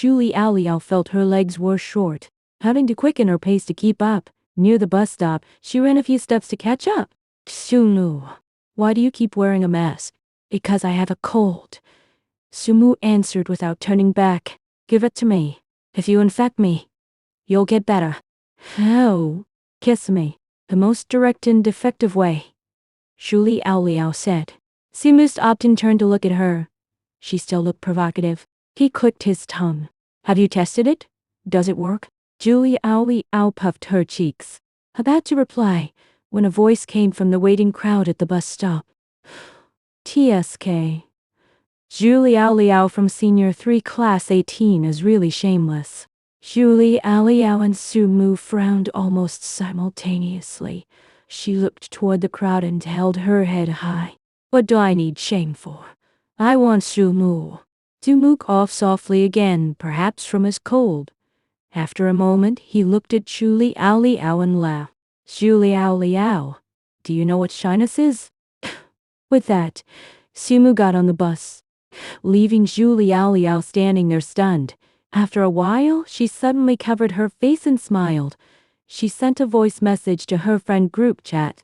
Julie Liao felt her legs were short. Having to quicken her pace to keep up, near the bus stop, she ran a few steps to catch up. Sumu, why do you keep wearing a mask? Because I have a cold. Sumu answered without turning back. Give it to me. If you infect me, you'll get better. How? Kiss me. The most direct and effective way. Julie Liao said. Sumu stopped and turned to look at her. She still looked provocative. He clicked his tongue. Have you tested it? Does it work? Julie Liao puffed her cheeks. About to reply, when a voice came from the waiting crowd at the bus stop. TSK. Julie Liao from Senior 3 Class 18 is really shameless. Julie Liao and Sumu frowned almost simultaneously. She looked toward the crowd and held her head high. What do I need shame for? I want Sumu. Sumu coughed softly again, perhaps from his cold. After a moment, he looked at Julie Liao and laughed. Julie Liao, do you know what shyness is? With that, Sumu got on the bus, leaving Julie Liao standing there stunned. After a while, she suddenly covered her face and smiled. She sent a voice message to her friend group chat.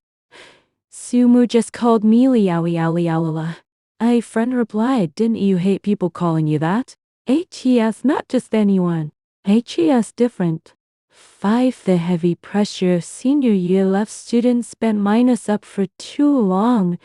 Sumu just called me Liao. A friend replied, didn't you hate people calling you that? HES, not just anyone. HES different. 5. The heavy pressure of senior year left students spent minus up for too long,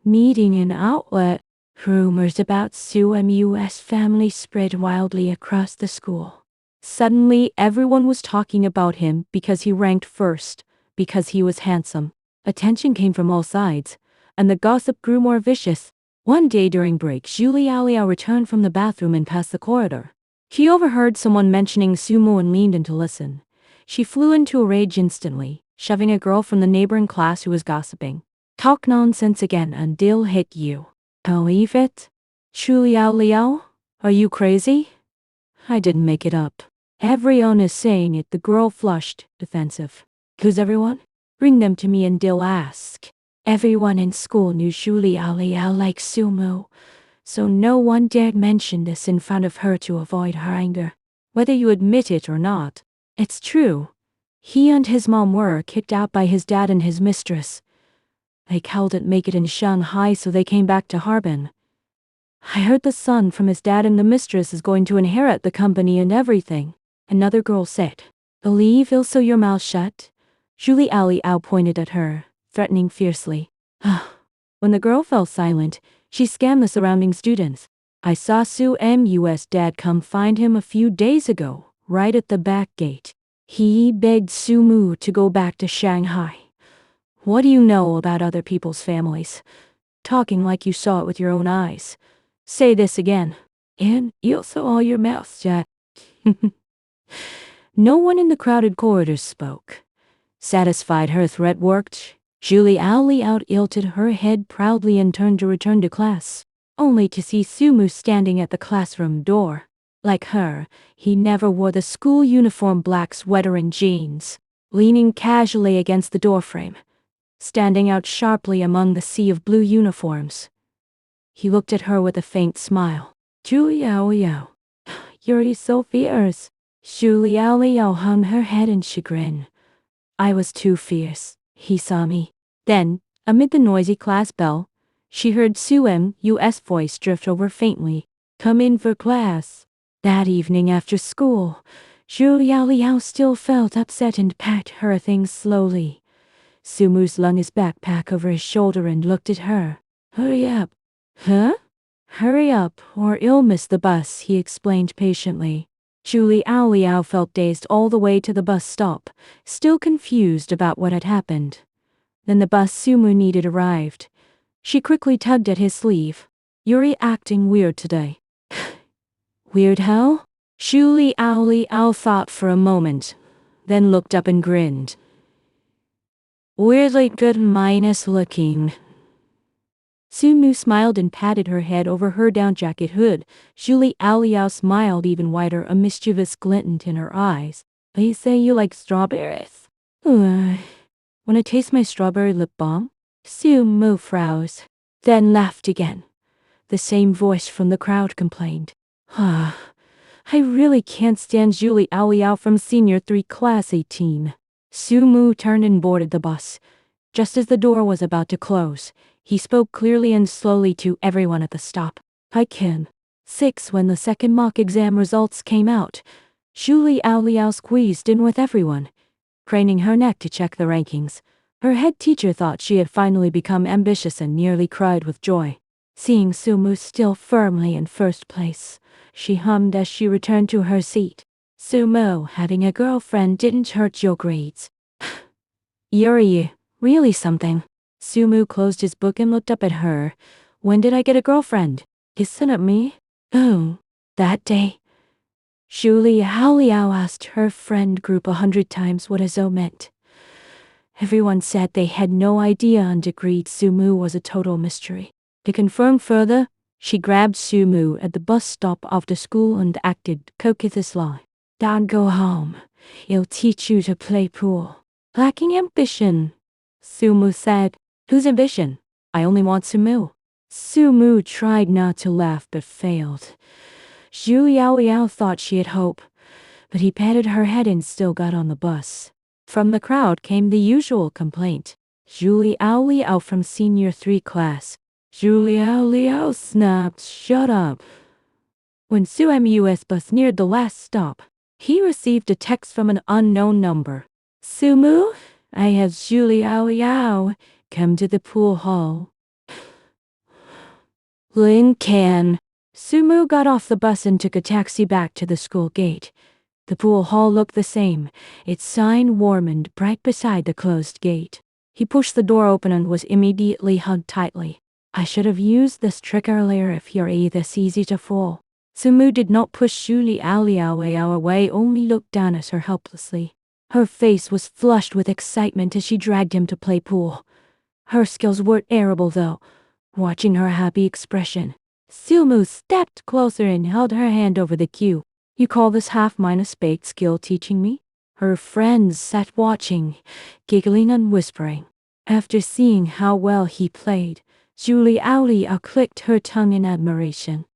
needing an outlet. Rumors about SUMU's family spread wildly across the school. Suddenly, everyone was talking about him because he ranked first, because he was handsome. Attention came from all sides, and the gossip grew more vicious. One day during break, Julie Liao returned from the bathroom and passed the corridor. She overheard someone mentioning Sumu and leaned in to listen. She flew into a rage instantly, shoving a girl from the neighboring class who was gossiping. Talk nonsense again and they'll hit you. Believe it? Julie Liao? Are you crazy? I didn't make it up. Everyone is saying it. The girl flushed, defensive. Who's everyone? Bring them to me and they'll ask. Everyone in school knew Julie Liao liked Sumu, so no one dared mention this in front of her to avoid her anger. Whether you admit it or not, it's true. He and his mom were kicked out by his dad and his mistress. They couldn't make it in Shanghai, so they came back to Harbin. I heard the son from his dad and the mistress is going to inherit the company and everything. Another girl said. Believe it'll sew your mouth shut. Julie Liao pointed at her, threatening fiercely. When the girl fell silent, she scanned the surrounding students. I saw Su's dad come find him a few days ago, right at the back gate. He begged Sumu to go back to Shanghai. What do you know about other people's families? Talking like you saw it with your own eyes. Say this again, and you'll sew all your mouth shut. No one in the crowded corridors spoke. Satisfied her threat worked, Julie Liao tilted her head proudly and turned to return to class, only to see Sumu standing at the classroom door. Like her, he never wore the school uniform black sweater and jeans, leaning casually against the doorframe, standing out sharply among the sea of blue uniforms. He looked at her with a faint smile. Julie Liao, you're so fierce. Julie Liao hung her head in chagrin. I was too fierce. He saw me. Then, amid the noisy class bell, she heard Su's voice drift over faintly. Come in for class. That evening after school, Julie Liao still felt upset and packed her things slowly. Sumu slung his backpack over his shoulder and looked at her. Hurry up. Huh? Hurry up, or you'll miss the bus, he explained patiently. Julie Liao felt dazed all the way to the bus stop, still confused about what had happened. Then the bus Sumu needed arrived. She quickly tugged at his sleeve. You're acting weird today. Weird how? Julie Liao thought for a moment, then looked up and grinned. Weirdly good minus looking. Sumu smiled and patted her head over her down jacket hood. Julie Liao smiled even wider, a mischievous glint in her eyes. They say you like strawberries. Wanna taste my strawberry lip balm? Sumu froze, then laughed again. The same voice from the crowd complained. I really can't stand Zhu Liao from Senior 3 Class 18. Su Mu turned and boarded the bus. Just as the door was about to close, he spoke clearly and slowly to everyone at the stop. I can. 6. When the second mock exam results came out, Zhu Liao squeezed in with everyone, craning her neck to check the rankings. Her head teacher thought she had finally become ambitious and nearly cried with joy. Seeing Su Mu still firmly in first place, she hummed as she returned to her seat. Su Mu, having a girlfriend didn't hurt your grades. Yuri, really something. Su Mu closed his book and looked up at her. When did I get a girlfriend? Isn't it me? Oh, that day. Zhu Liao asked her friend group 100 times what Azo meant. Everyone said they had no idea and agreed Su Mu was a total mystery. To confirm further, she grabbed Su Mu at the bus stop after school and acted cockathiously. Don't go home. It'll teach you to play pool. Lacking ambition, Su Mu said. Whose ambition? I only want Su Mu. Su Mu tried not to laugh but failed. Zhu Liao thought she had hope, but he patted her head and still got on the bus. From the crowd came the usual complaint. Zhu Liao from Senior 3 class. Zhu Liao snapped, shut up. When Su Mu's bus neared the last stop, he received a text from an unknown number. Su Mu, I have Zhu Liao. Come to the pool hall. Lin Can. Su Mu got off the bus and took a taxi back to the school gate. The pool hall looked the same, its sign warm and bright beside the closed gate. He pushed the door open and was immediately hugged tightly. I should have used this trick earlier if you're this easy to fool. Su Mu did not push Zhu Liao away, only looked down at her helplessly. Her face was flushed with excitement as she dragged him to play pool. Her skills were terrible though. Watching her happy expression, Su Mu stepped closer and held her hand over the cue. You call this half-minus baked skill teaching me? Her friends sat watching, giggling and whispering. After seeing how well he played, Zhu Liao clicked her tongue in admiration.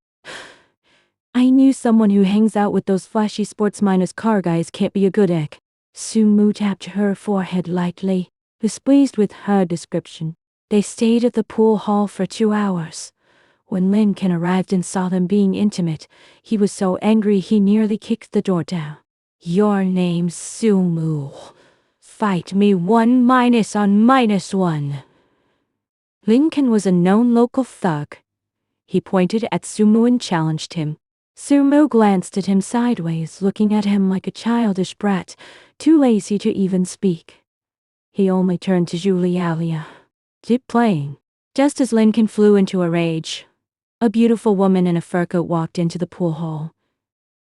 I knew someone who hangs out with those flashy sports minus car guys can't be a good egg. Su Mu tapped her forehead lightly, displeased with her description. They stayed at the pool hall for 2 hours. When Lin Can arrived and saw them being intimate, he was so angry he nearly kicked the door down. Your name's Su Mu. Fight me 1 minus on -1. Lin Can was a known local thug. He pointed at Su Mu and challenged him. Su Mu glanced at him sideways, looking at him like a childish brat, too lazy to even speak. He only turned to Zhu Liao. Keep playing. Just as Lin Can flew into a rage, a beautiful woman in a fur coat walked into the pool hall.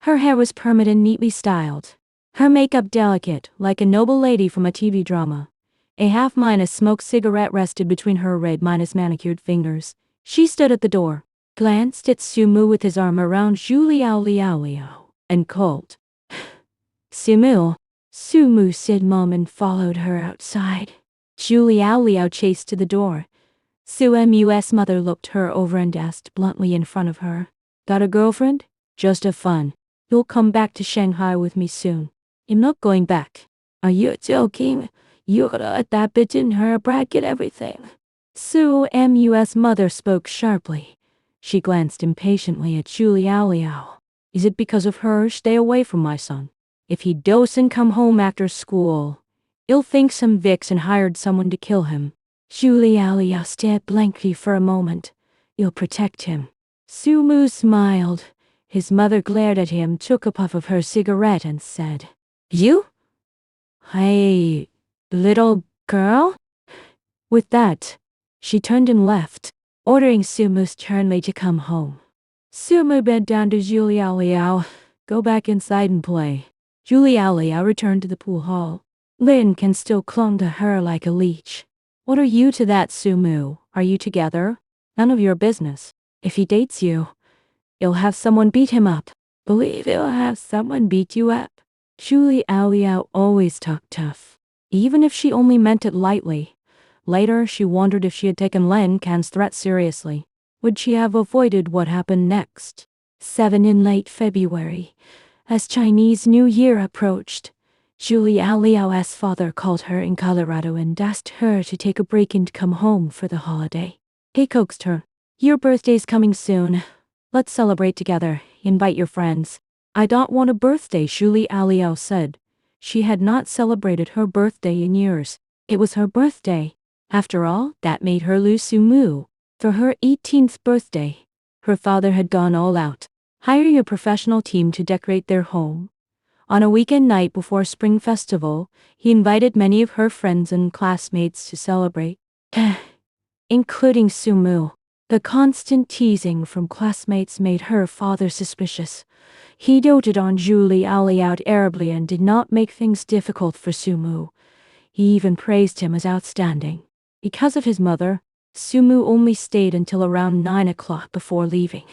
Her hair was permed and neatly styled. Her makeup delicate, like a noble lady from a TV drama. A half-minus smoked cigarette rested between her red-minus manicured fingers. She stood at the door, glanced at Su Mu with his arm around Zhu Liao, and called. Su Mu. Su Mu said mom and followed her outside. Zhu Liao chased to the door. Su Mu's mother looked her over and asked bluntly in front of her. Got a girlfriend? Just have fun. You'll come back to Shanghai with me soon. I'm not going back. Are you joking? You're gonna let that bitch in her brat get everything. Su Mu's mother spoke sharply. She glanced impatiently at Zhu Liao. Is it because of her? Stay away from my son. If he doesn't come home after school, he'll think some vixen hired someone to kill him. Zhu Liao stared blankly for a moment. You'll protect him. Su Mu smiled. His mother glared at him, took a puff of her cigarette and said, You? Hey, little girl? With that, she turned and left, ordering Su Mu sternly to come home. Su Mu bent down to Zhu Liao. Go back inside and play. Zhu Liao returned to the pool hall. Lin Can still clung to her like a leech. What are you to that, Su Mu? Are you together? None of your business. If he dates you, you'll have someone beat him up. Believe you'll have someone beat you up. Zhu Liao always talked tough, even if she only meant it lightly. Later, she wondered if she had taken Lin Can's threat seriously. Would she have avoided what happened next? 7 in late February. As Chinese New Year approached, Julia Liao's father called her in Colorado and asked her to take a break and come home for the holiday. He coaxed her. Your birthday's coming soon. Let's celebrate together. Invite your friends. I don't want a birthday, Julia Liao said. She had not celebrated her birthday in years. It was her birthday. After all, that made her Lu Sumu. For her 18th birthday, her father had gone all out, hiring a professional team to decorate their home. On a weekend night before Spring Festival, he invited many of her friends and classmates to celebrate, including Sumu. The constant teasing from classmates made her father suspicious. He doted on Julia Liao terribly and did not make things difficult for Sumu. He even praised him as outstanding. Because of his mother, Sumu only stayed until around 9 o'clock before leaving.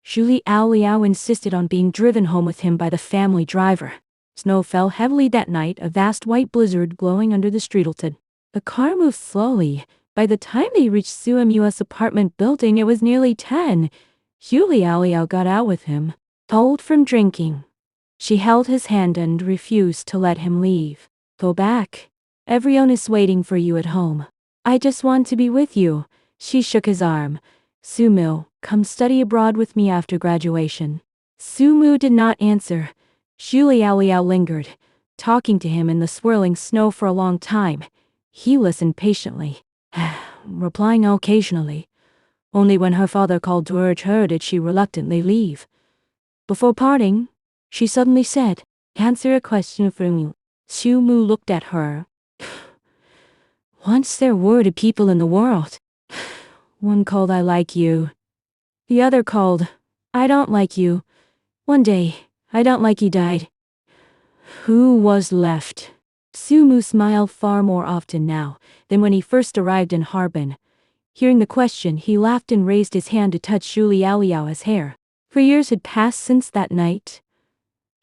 Julia Liao insisted on being driven home with him by the family driver. Snow fell heavily that night, a vast white blizzard glowing under the streetleton. The car moved slowly. By the time they reached Suemu's apartment building, it was nearly 10. Julia Liao got out with him, told from drinking. She held his hand and refused to let him leave. Go back. Everyone is waiting for you at home. I just want to be with you. She shook his arm. Sumu, come study abroad with me after graduation. Sumu did not answer. Julia Liao lingered, talking to him in the swirling snow for a long time. He listened patiently, replying occasionally. Only when her father called to urge her did she reluctantly leave. Before parting, she suddenly said, "Answer a question for me." Sumu looked at her. Once there were two people in the world. One called I like you. The other called I don't like you. One day, I don't like you died. Who was left? Sumu smiled far more often now than when he first arrived in Harbin. Hearing the question, he laughed and raised his hand to touch Julia Liao's hair. For years had passed since that night.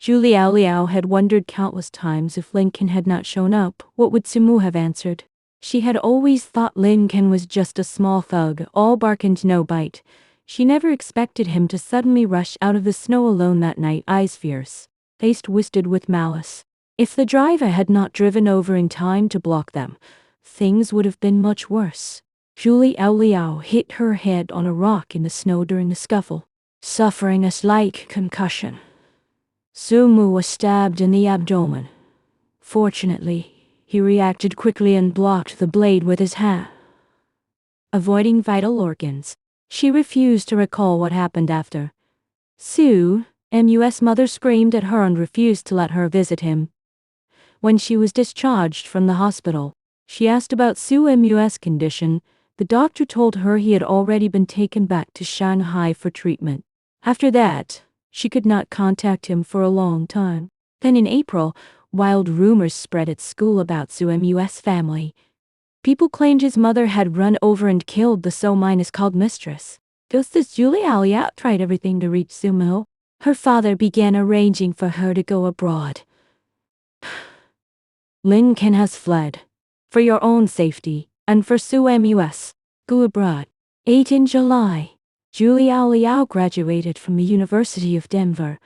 Julia Liao had wondered countless times if Lin Kan had not shown up, what would Sumu have answered? She had always thought Lin Kan was just a small thug, all bark and no bite. She never expected him to suddenly rush out of the snow alone that night, eyes fierce, face twisted with malice. If the driver had not driven over in time to block them, things would have been much worse. Julia Liao hit her head on a rock in the snow during the scuffle, suffering a slight concussion. Sumu was stabbed in the abdomen. Fortunately, he reacted quickly and blocked the blade with his hand, avoiding vital organs. She refused to recall what happened after. Suemu's mother screamed at her and refused to let her visit him. When she was discharged from the hospital, she asked about Suemu's condition. The doctor told her he had already been taken back to Shanghai for treatment. After that, she could not contact him for a long time. Then in April, wild rumors spread at school about Suemu's family. People claimed his mother had run over and killed the so-called mistress. Just as Julia Liao tried everything to reach Sumu, her father began arranging for her to go abroad. Lin Kan has fled. For your own safety, and for Suemu's, go abroad. 8 in July, Julia Liao graduated from the University of Denver.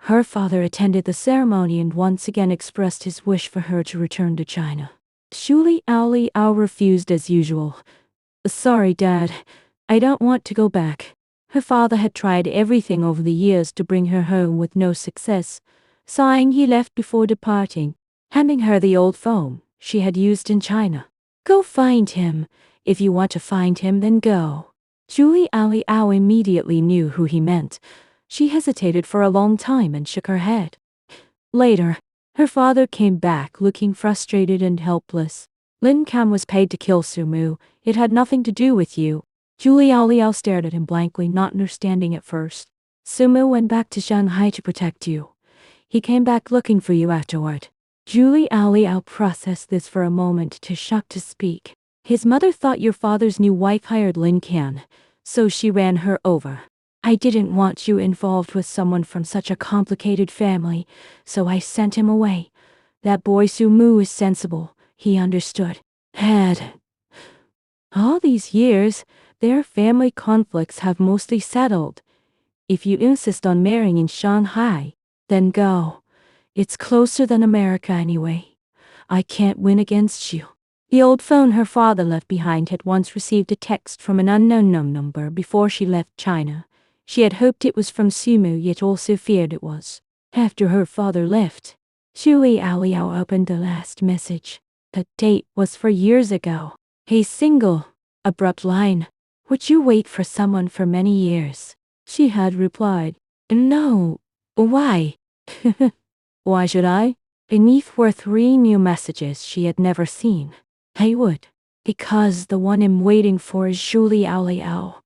Her father attended the ceremony and once again expressed his wish for her to return to China. Julia Liao refused as usual. Sorry, Dad. I don't want to go back. Her father had tried everything over the years to bring her home with no success. Sighing, he left before departing, handing her the old phone she had used in China. Go find him. If you want to find him, then go. Julia Liao immediately knew who he meant. She hesitated for a long time and shook her head. Later, her father came back looking frustrated and helpless. Lin Kan was paid to kill Sumu. It had nothing to do with you. Julia Liao stared at him blankly, not understanding at first. Sumu went back to Shanghai to protect you. He came back looking for you afterward. Julia Liao processed this for a moment, too shocked to speak. His mother thought your father's new wife hired Lin Kan, so she ran her over. I didn't want you involved with someone from such a complicated family, so I sent him away. That boy Sumu is sensible, he understood. All these years, their family conflicts have mostly settled. If you insist on marrying in Shanghai, then go. It's closer than America anyway. I can't win against you. The old phone her father left behind had once received a text from an unknown number before she left China. She had hoped it was from Sumu, yet also feared it was. After her father left, Zhu Liao opened the last message. The date was for years ago. A single, abrupt line. Would you wait for someone for many years? She had replied, No. Why? Why should I? Beneath were 3 new messages she had never seen. I would. Because the one I'm waiting for is Zhu Liao.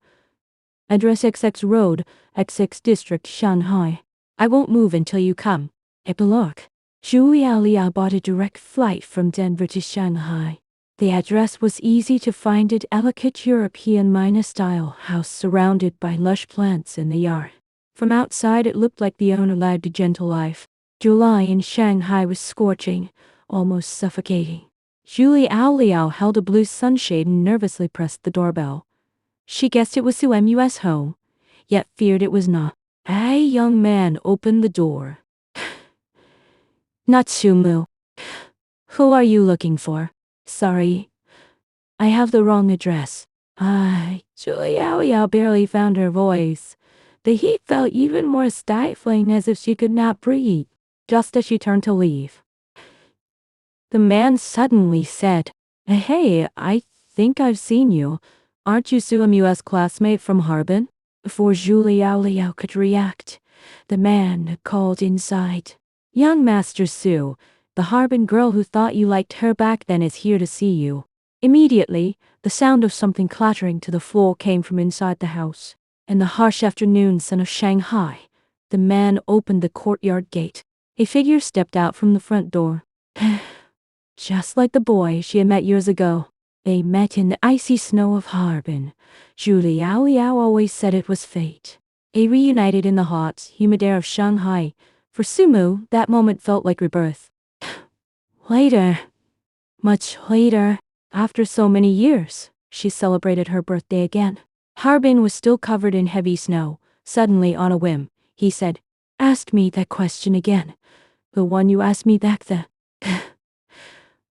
Address XX Road, XX District, Shanghai. I won't move until you come. Epilogue. Zhu Liao bought a direct flight from Denver to Shanghai. The address was easy to find, an elegant European-style house surrounded by lush plants in the yard. From outside it looked like the owner led a gentle life. July in Shanghai was scorching, almost suffocating. Zhu Liao held a blue sunshade and nervously pressed the doorbell. She guessed it was Sumu's home, yet feared it was not. A young man opened the door. Not Sumu. Who are you looking for? Sorry, I have the wrong address. Zhu Liao barely found her voice. The heat felt even more stifling, as if she could not breathe, just as she turned to leave. The man suddenly said, Hey, I think I've seen you. Aren't you Sumu's classmate from Harbin? Before Zhu Liao could react, the man called inside. Young Master Su, the Harbin girl who thought you liked her back then is here to see you. Immediately, the sound of something clattering to the floor came from inside the house. In the harsh afternoon sun of Shanghai, the man opened the courtyard gate. A figure stepped out from the front door. Just like the boy she had met years ago. They met in the icy snow of Harbin. Zhu Liao always said it was fate. They reunited in the hot, humid air of Shanghai. For Sumu, that moment felt like rebirth. Later, much later, after so many years, she celebrated her birthday again. Harbin was still covered in heavy snow. Suddenly, on a whim, he said, Ask me that question again. The one you asked me back then.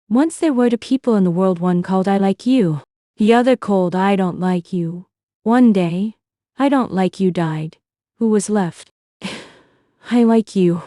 Once there were 2 people in the world, one called I like you, the other called I don't like you. One day, I don't like you died. Who was left? I like you.